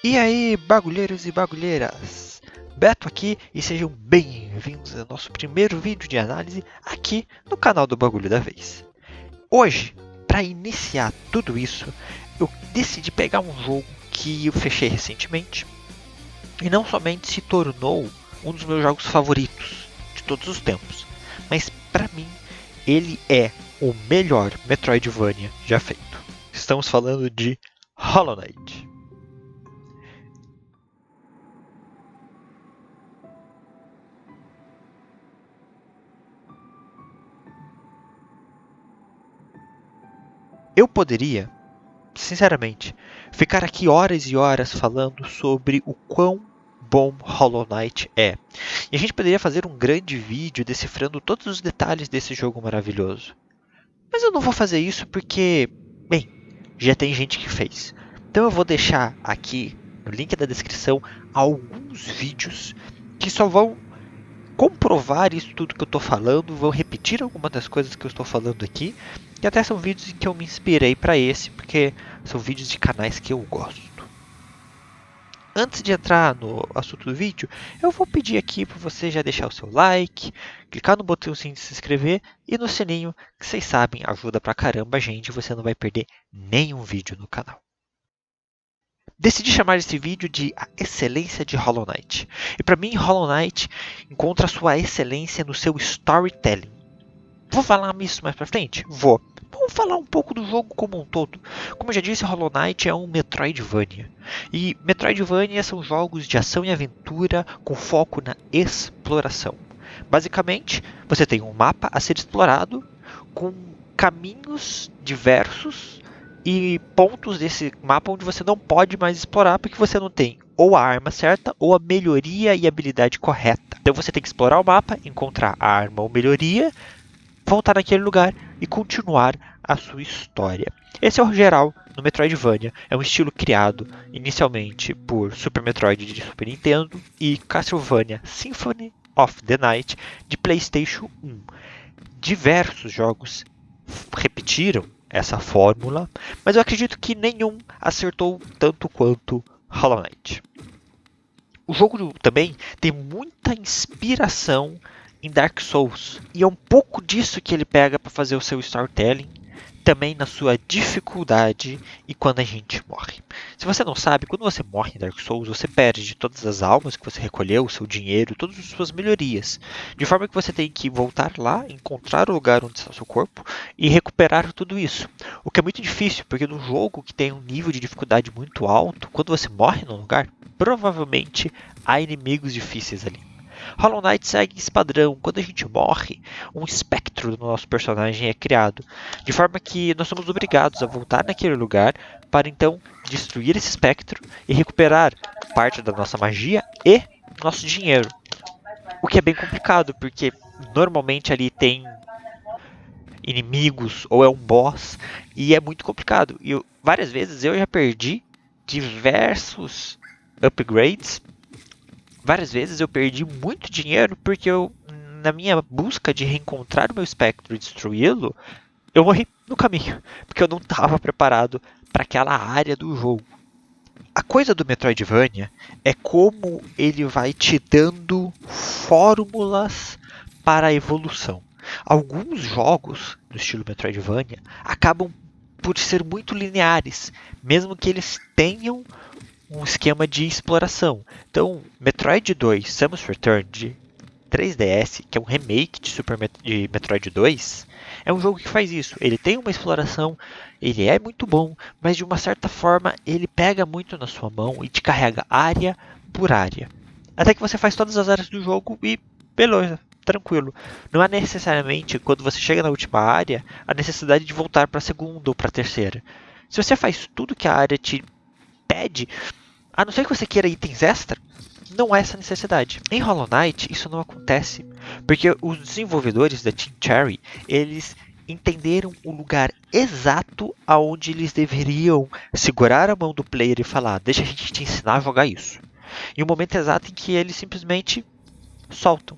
E aí, bagulheiros e bagulheiras! Beto aqui e sejam bem-vindos ao nosso primeiro vídeo de análise aqui no canal do Bagulho da Vez. Hoje, para iniciar tudo isso, eu decidi pegar um jogo que eu fechei recentemente e não somente se tornou um dos meus jogos favoritos de todos os tempos, mas para mim ele é o melhor Metroidvania já feito. Estamos falando de Hollow Knight. Eu poderia, sinceramente, ficar aqui horas e horas falando sobre o quão bom Hollow Knight é. E a gente poderia fazer um grande vídeo decifrando todos os detalhes desse jogo maravilhoso. Mas eu não vou fazer isso porque, bem, já tem gente que fez. Então eu vou deixar aqui no link da descrição alguns vídeos que só vão comprovar isso tudo que eu estou falando, vão repetir algumas das coisas que eu estou falando aqui, e até são vídeos em que eu me inspirei para esse, porque são vídeos de canais que eu gosto. Antes de entrar no assunto do vídeo, eu vou pedir aqui para você já deixar o seu like, clicar no botãozinho de se inscrever e no sininho, que vocês sabem, ajuda pra caramba a gente, você não vai perder nenhum vídeo no canal. Decidi chamar esse vídeo de A Excelência de Hollow Knight. E para mim, Hollow Knight encontra sua excelência no seu storytelling. Vou falar isso mais pra frente? Vou. Vamos falar um pouco do jogo como um todo. Como eu já disse, Hollow Knight é um Metroidvania. E Metroidvania são jogos de ação e aventura com foco na exploração. Basicamente, você tem um mapa a ser explorado com caminhos diversos e pontos desse mapa onde você não pode mais explorar porque você não tem ou a arma certa ou a melhoria e habilidade correta. Então você tem que explorar o mapa, encontrar a arma ou melhoria, voltar naquele lugar e continuar a sua história. Esse é o geral no Metroidvania. É um estilo criado inicialmente por Super Metroid de Super Nintendo e Castlevania Symphony of the Night de PlayStation 1. Diversos jogos repetiram essa fórmula, mas eu acredito que nenhum acertou tanto quanto Hollow Knight. O jogo também tem muita inspiração em Dark Souls, e é um pouco disso que ele pega para fazer o seu storytelling, também na sua dificuldade e quando a gente morre. Se você não sabe, quando você morre em Dark Souls, você perde todas as almas que você recolheu, o seu dinheiro, todas as suas melhorias. De forma que você tem que voltar lá, encontrar o lugar onde está o seu corpo e recuperar tudo isso. O que é muito difícil, porque no jogo que tem um nível de dificuldade muito alto, quando você morre num lugar, provavelmente há inimigos difíceis ali. Hollow Knight segue esse padrão. Quando a gente morre, um espectro do nosso personagem é criado, de forma que nós somos obrigados a voltar naquele lugar para então destruir esse espectro e recuperar parte da nossa magia e nosso dinheiro. O que é bem complicado, porque normalmente ali tem inimigos ou é um boss e é muito complicado. E várias vezes eu já perdi diversos upgrades. Várias vezes eu perdi muito dinheiro porque na minha busca de reencontrar o meu espectro e destruí-lo, eu morri no caminho, porque eu não estava preparado para aquela área do jogo. A coisa do Metroidvania é como ele vai te dando fórmulas para a evolução. Alguns jogos do estilo Metroidvania acabam por ser muito lineares, mesmo que eles tenham um esquema de exploração. Então, Metroid 2 Samus Return de 3DS, que é um remake de Metroid 2, é um jogo que faz isso. Ele tem uma exploração, ele é muito bom, mas de uma certa forma ele pega muito na sua mão e te carrega área por área. Até que você faz todas as áreas do jogo e beleza, tranquilo. Não há necessariamente, quando você chega na última área, a necessidade de voltar para a segunda ou para a terceira. Se você faz tudo que a área te pede, a não ser que você queira itens extra, não há essa necessidade. Em Hollow Knight, isso não acontece, porque os desenvolvedores da Team Cherry, eles entenderam o lugar exato aonde eles deveriam segurar a mão do player e falar, deixa a gente te ensinar a jogar isso. E o momento exato em que eles simplesmente soltam.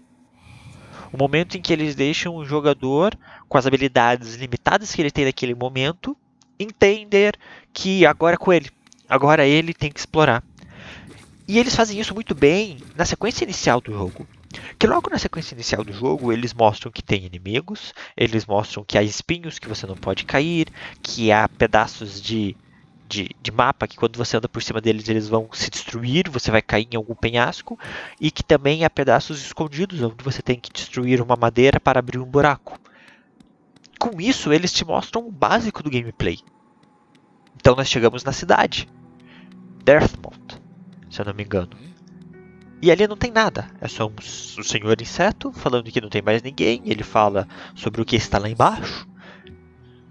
O momento em que eles deixam o jogador, com as habilidades limitadas que ele tem naquele momento, entender que agora é com ele. Agora ele tem que explorar. E eles fazem isso muito bem na sequência inicial do jogo. Que logo na sequência inicial do jogo, eles mostram que tem inimigos, eles mostram que há espinhos que você não pode cair, que há pedaços de mapa que quando você anda por cima deles, eles vão se destruir, você vai cair em algum penhasco, e que também há pedaços escondidos, onde você tem que destruir uma madeira para abrir um buraco. Com isso, eles te mostram o básico do gameplay. Então nós chegamos na cidade, Deathmount, se eu não me engano. E ali não tem nada, é só um senhor inseto falando que não tem mais ninguém, ele fala sobre o que está lá embaixo.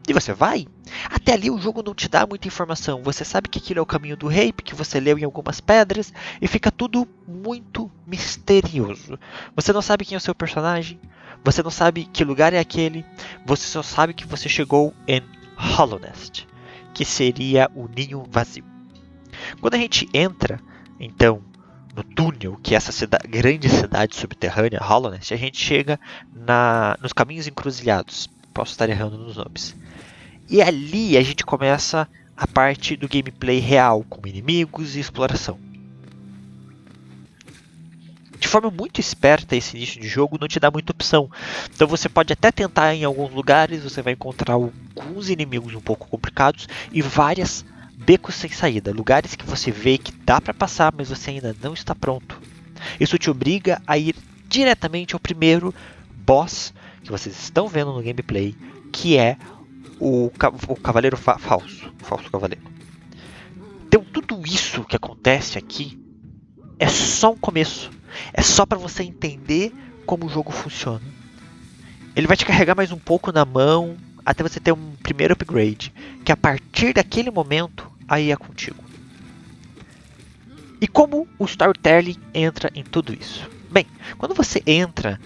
E você vai. Até ali o jogo não te dá muita informação, você sabe que aquilo é o caminho do rei, porque você leu em algumas pedras, e fica tudo muito misterioso. Você não sabe quem é o seu personagem, você não sabe que lugar é aquele, você só sabe que você chegou em Hallownest, que seria o ninho vazio. Quando a gente entra, então, no túnel, que é essa grande cidade subterrânea, Hallownest, a gente chega nos caminhos encruzilhados. Posso estar errando nos nomes. E ali a gente começa a parte do gameplay real, com inimigos e exploração. De forma muito esperta, esse início de jogo não te dá muita opção. Então você pode até tentar em alguns lugares, você vai encontrar alguns inimigos um pouco complicados e várias becos sem saída, lugares que você vê que dá para passar, mas você ainda não está pronto. Isso te obriga a ir diretamente ao primeiro boss que vocês estão vendo no gameplay, que é o cavaleiro falso, o falso cavaleiro. Então tudo isso que acontece aqui é só um começo, é só para você entender como o jogo funciona. Ele vai te carregar mais um pouco na mão até você ter um primeiro upgrade, que a partir daquele momento aí é contigo. E como o storytelling entra em tudo isso? Bem, quando você entra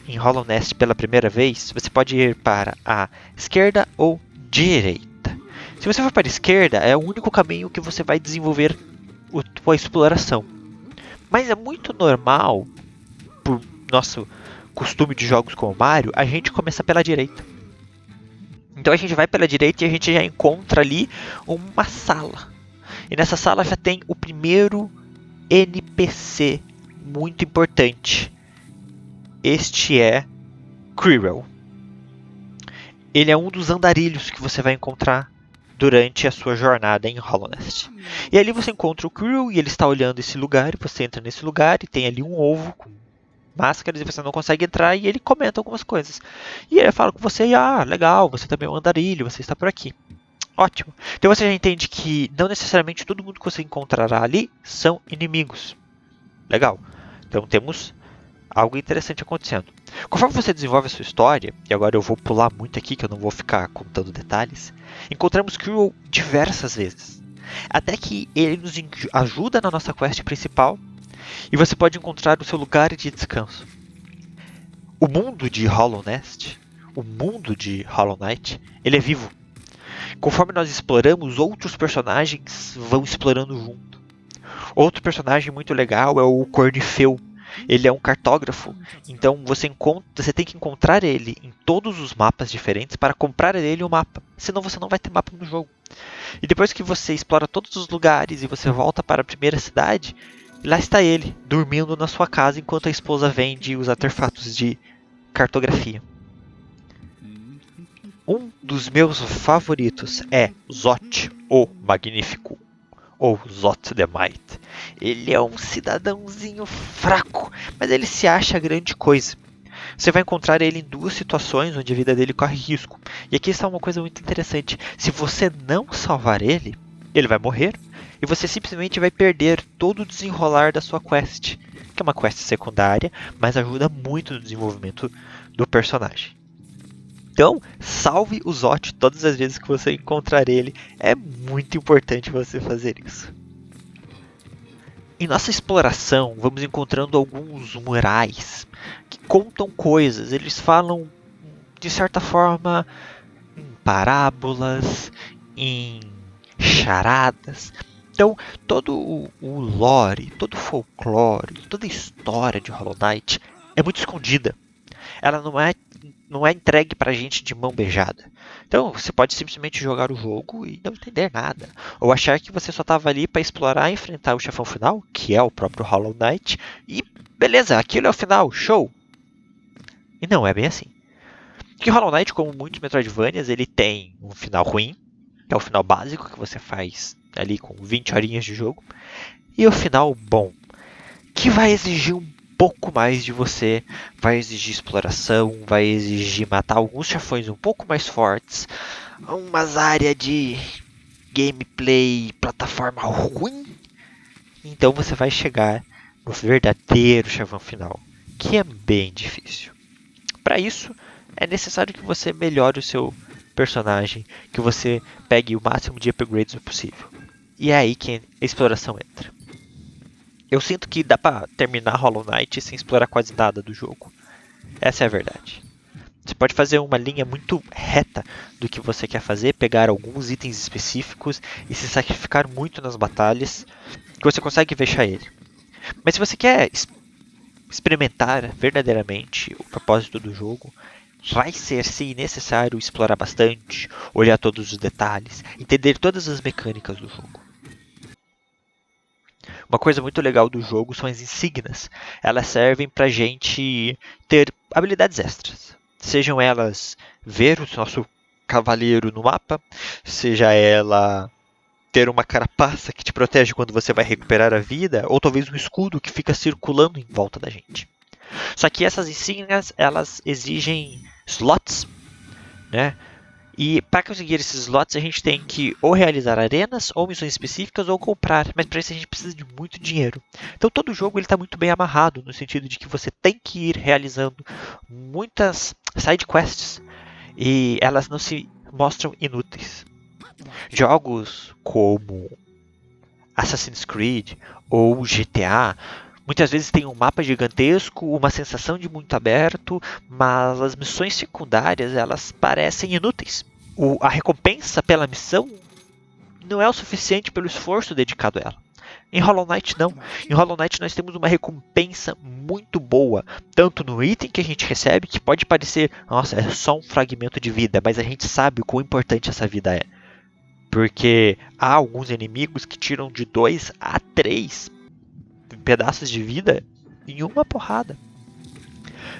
em Hallownest pela primeira vez, você pode ir para a esquerda ou direita. Se você for para a esquerda, é o único caminho que você vai desenvolver a exploração. Mas é muito normal, por nosso costume de jogos como Mario, a gente começar pela direita. Então a gente vai pela direita e a gente já encontra ali uma sala. E nessa sala já tem o primeiro NPC muito importante. Este é Quirrell. Ele é um dos andarilhos que você vai encontrar durante a sua jornada em Hallownest. E ali você encontra o Quirrell e ele está olhando esse lugar, e você entra nesse lugar e tem ali um ovo com máscaras e você não consegue entrar, e ele comenta algumas coisas. E ele fala com você, legal, você também é um andarilho, você está por aqui. Ótimo. Então você já entende que não necessariamente todo mundo que você encontrará ali são inimigos. Legal. Então temos algo interessante acontecendo. Conforme você desenvolve a sua história, e agora eu vou pular muito aqui, que eu não vou ficar contando detalhes, encontramos Quirrell diversas vezes. Até que ele nos ajuda na nossa quest principal, e você pode encontrar o seu lugar de descanso. O mundo de Hallownest, o mundo de Hollow Knight, ele é vivo. Conforme nós exploramos, outros personagens vão explorando junto. Outro personagem muito legal é o Cornifeu. Ele é um cartógrafo, então você tem que encontrar ele em todos os mapas diferentes para comprar dele um mapa, senão você não vai ter mapa no jogo. E depois que você explora todos os lugares e você volta para a primeira cidade, lá está ele, dormindo na sua casa enquanto a esposa vende os artefatos de cartografia. Um dos meus favoritos é Zot, o Magnífico, ou Zot the Might. Ele é um cidadãozinho fraco, mas ele se acha grande coisa. Você vai encontrar ele em duas situações onde a vida dele corre risco. E aqui está uma coisa muito interessante. Se você não salvar ele, ele vai morrer e você simplesmente vai perder todo o desenrolar da sua quest, que é uma quest secundária, mas ajuda muito no desenvolvimento do personagem. Então, salve o Zot todas as vezes que você encontrar ele. É muito importante você fazer isso. Em nossa exploração, vamos encontrando alguns murais que contam coisas. Eles falam, de certa forma, em parábolas, em charadas. Então, todo o lore, todo o folclore, toda a história de Hollow Knight é muito escondida. ela não é entregue pra gente de mão beijada. Então, você pode simplesmente jogar o jogo e não entender nada. Ou achar que você só estava ali para explorar e enfrentar o chefão final, que é o próprio Hollow Knight, e beleza, aquilo é o final, show! E não é bem assim. Porque Hollow Knight, como muitos Metroidvanias, ele tem um final ruim, que é o final básico que você faz ali com 20 horinhas de jogo, e o final bom, que vai exigir um pouco mais de você, vai exigir exploração, vai exigir matar alguns chefões um pouco mais fortes, umas áreas de gameplay, plataforma ruim, então você vai chegar no verdadeiro chefão final, que é bem difícil. Para isso, é necessário que você melhore o seu personagem, que você pegue o máximo de upgrades possível. E é aí que a exploração entra. Eu sinto que dá pra terminar Hollow Knight sem explorar quase nada do jogo. Essa é a verdade. Você pode fazer uma linha muito reta do que você quer fazer, pegar alguns itens específicos e se sacrificar muito nas batalhas, que você consegue fechar ele. Mas se você quer experimentar verdadeiramente o propósito do jogo, vai ser sim necessário explorar bastante, olhar todos os detalhes, entender todas as mecânicas do jogo. Uma coisa muito legal do jogo são as insígnias. Elas servem para a gente ter habilidades extras. Sejam elas ver o nosso cavaleiro no mapa, seja ela ter uma carapaça que te protege quando você vai recuperar a vida, ou talvez um escudo que fica circulando em volta da gente. Só que essas insígnias, elas exigem slots, né? E para conseguir esses slots, a gente tem que ou realizar arenas, ou missões específicas, ou comprar. Mas para isso a gente precisa de muito dinheiro. Então todo o jogo está muito bem amarrado, no sentido de que você tem que ir realizando muitas side quests. E elas não se mostram inúteis. Jogos como Assassin's Creed ou GTA muitas vezes tem um mapa gigantesco, uma sensação de muito aberto, mas as missões secundárias elas parecem inúteis. A recompensa pela missão não é o suficiente pelo esforço dedicado a ela. Em Hollow Knight não. Em Hollow Knight nós temos uma recompensa muito boa, tanto no item que a gente recebe, que pode parecer, nossa, é só um fragmento de vida, mas a gente sabe o quão importante essa vida é. Porque há alguns inimigos que tiram de 2 a 3 pedaços de vida em uma porrada.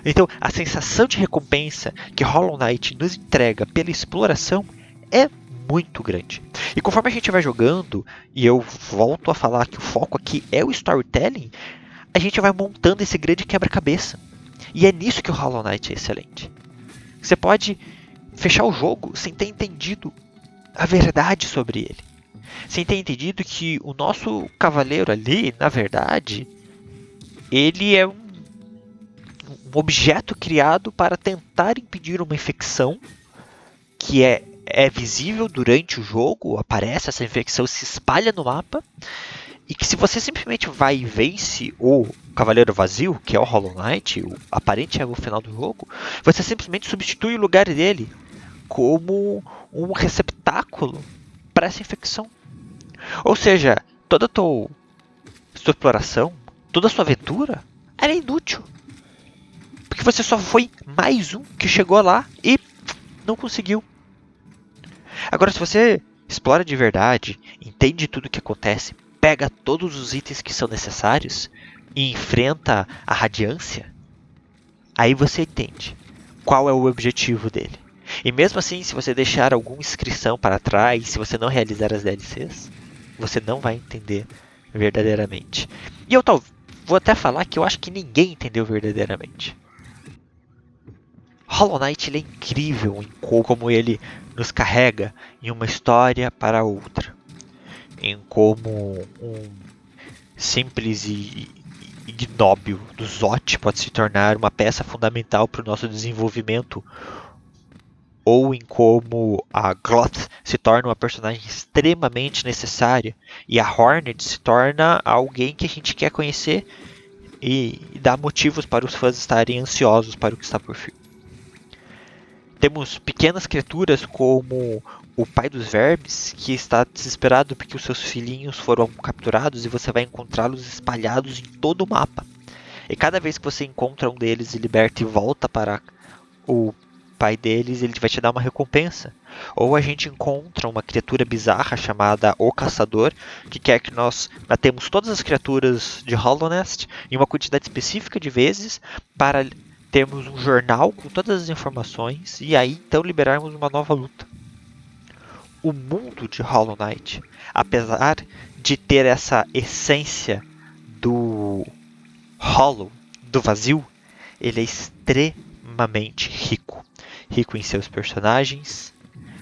Então, a sensação de recompensa que Hollow Knight nos entrega pela exploração é muito grande. E conforme a gente vai jogando, e eu volto a falar que o foco aqui é o storytelling, a gente vai montando esse grande quebra-cabeça. E é nisso que o Hollow Knight é excelente. Você pode fechar o jogo sem ter entendido a verdade sobre ele. Sem ter entendido que o nosso cavaleiro ali, na verdade, ele é um objeto criado para tentar impedir uma infecção que é visível durante o jogo, aparece, essa infecção se espalha no mapa, e que se você simplesmente vai e vence o Cavaleiro Vazio, que é o Hollow Knight, o aparente é o final do jogo, você simplesmente substitui o lugar dele como um receptáculo para essa infecção. Ou seja, toda a tua exploração, toda a sua aventura, era inútil. Porque você só foi mais um que chegou lá e não conseguiu. Agora, se você explora de verdade, entende tudo o que acontece, pega todos os itens que são necessários e enfrenta a radiância, aí você entende qual é o objetivo dele. E mesmo assim, se você deixar alguma inscrição para trás, se você não realizar as DLCs, você não vai entender verdadeiramente. E eu vou até falar que eu acho que ninguém entendeu verdadeiramente. Hollow Knight ele é incrível em como ele nos carrega em uma história para outra. Em como um simples e ignóbil do Zot pode se tornar uma peça fundamental para o nosso desenvolvimento, ou em como a Gloth se torna uma personagem extremamente necessária e a Hornet se torna alguém que a gente quer conhecer e dá motivos para os fãs estarem ansiosos para o que está por vir. Temos pequenas criaturas como o pai dos vermes, que está desesperado porque os seus filhinhos foram capturados e você vai encontrá-los espalhados em todo o mapa. E cada vez que você encontra um deles e liberta e volta para o pai deles, ele vai te dar uma recompensa. Ou a gente encontra uma criatura bizarra chamada O Caçador, que quer que nós matemos todas as criaturas de Hollow Nest em uma quantidade específica de vezes para termos um jornal com todas as informações e aí então liberarmos uma nova luta. O mundo de Hollow Knight, apesar de ter essa essência do hollow, do vazio, ele é extremamente rico. Rico em seus personagens,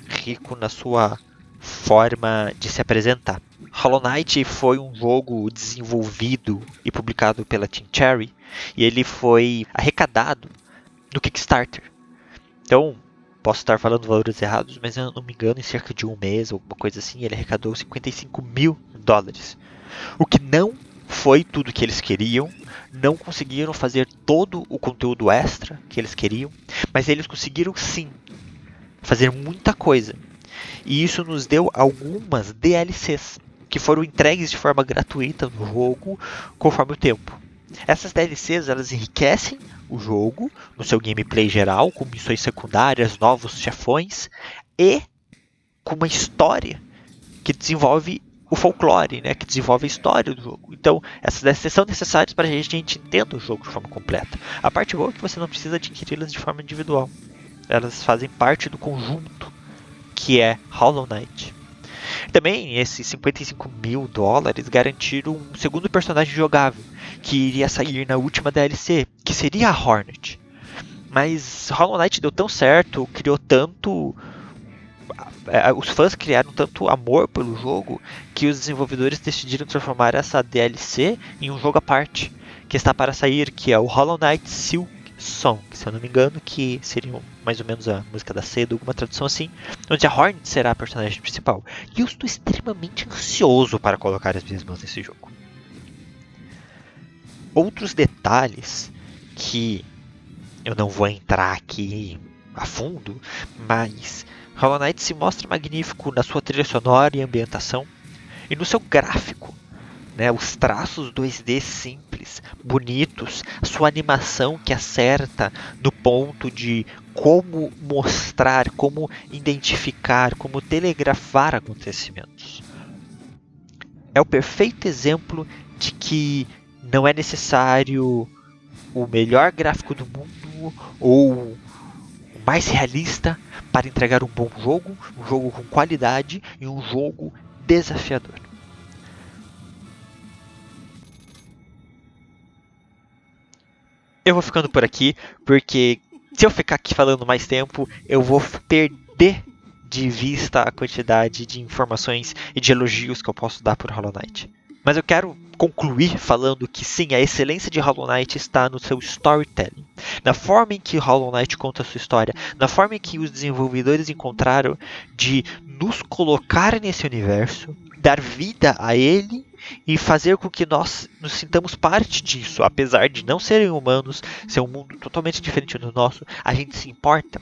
rico na sua forma de se apresentar. Hollow Knight foi um jogo desenvolvido e publicado pela Team Cherry e ele foi arrecadado no Kickstarter. Então, posso estar falando valores errados, mas eu não me engano, em cerca de um mês ou alguma coisa assim, ele arrecadou $55 mil. O que não foi tudo que eles queriam, não conseguiram fazer todo o conteúdo extra que eles queriam, mas eles conseguiram sim fazer muita coisa. E isso nos deu algumas DLCs que foram entregues de forma gratuita no jogo conforme o tempo. Essas DLCs elas enriquecem o jogo no seu gameplay geral, com missões secundárias, novos chefões e com uma história que desenvolve o folclore, né, que desenvolve a história do jogo. Então, essas DLCs são necessárias para a gente entenda o jogo de forma completa. A parte boa é que você não precisa adquiri-las de forma individual. Elas fazem parte do conjunto que é Hollow Knight. Também, esses $55 mil garantiram um segundo personagem jogável, que iria sair na última DLC, que seria a Hornet. Mas Hollow Knight deu tão certo, criou tanto... os fãs criaram tanto amor pelo jogo, que os desenvolvedores decidiram transformar essa DLC em um jogo à parte, que está para sair, que é o Hollow Knight Silk Song, se eu não me engano, que seria mais ou menos a música da seda, alguma tradução assim, onde a Hornet será a personagem principal. E eu estou extremamente ansioso para colocar as minhas mãos nesse jogo. Outros detalhes que eu não vou entrar aqui a fundo, mas Hollow Knight se mostra magnífico na sua trilha sonora e ambientação e no seu gráfico. Né, os traços 2D simples, bonitos, a sua animação que acerta no ponto de como mostrar, como identificar, como telegrafar acontecimentos. É o perfeito exemplo de que não é necessário o melhor gráfico do mundo ou o mais realista para entregar um bom jogo, um jogo com qualidade e um jogo desafiador. Eu vou ficando por aqui, porque se eu ficar aqui falando mais tempo, eu vou perder de vista a quantidade de informações e de elogios que eu posso dar por Hollow Knight. Mas eu quero concluir falando que sim, a excelência de Hollow Knight está no seu storytelling. Na forma em que Hollow Knight conta a sua história, na forma em que os desenvolvedores encontraram de nos colocar nesse universo, dar vida a ele e fazer com que nós nos sintamos parte disso, apesar de não serem humanos, ser um mundo totalmente diferente do nosso, a gente se importa.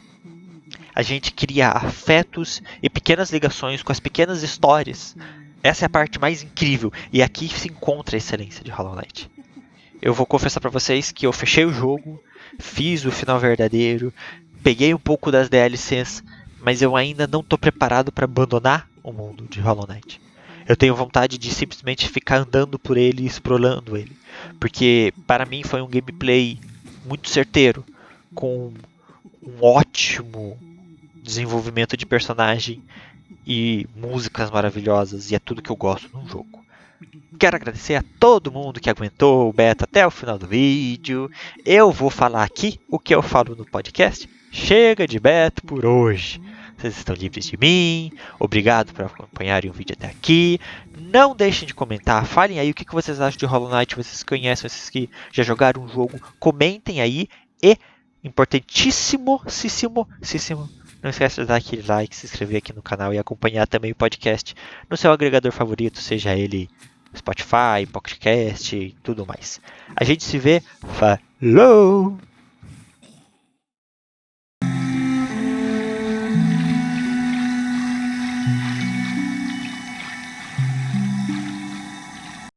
A gente cria afetos e pequenas ligações com as pequenas histórias. Essa é a parte mais incrível e aqui se encontra a excelência de Hollow Knight. Eu vou confessar para vocês que eu fechei o jogo, fiz o final verdadeiro, peguei um pouco das DLCs, mas eu ainda não estou preparado para abandonar o mundo de Hollow Knight. Eu tenho vontade de simplesmente ficar andando por ele e explorando ele. Porque para mim foi um gameplay muito certeiro, com um ótimo desenvolvimento de personagem e músicas maravilhosas, e é tudo que eu gosto num jogo. Quero agradecer a todo mundo que aguentou o beta até o final do vídeo. Eu vou falar aqui o que eu falo no podcast. Chega de beta por hoje. Vocês estão livres de mim. Obrigado por acompanharem o vídeo até aqui. Não deixem de comentar. Falem aí o que vocês acham de Hollow Knight. Vocês conhecem, vocês que já jogaram o jogo. Comentem aí. E, importantíssimo, não esqueça de dar aquele like, se inscrever aqui no canal e acompanhar também o podcast no seu agregador favorito, seja ele Spotify, Pocket Cast e tudo mais. A gente se vê. Falou!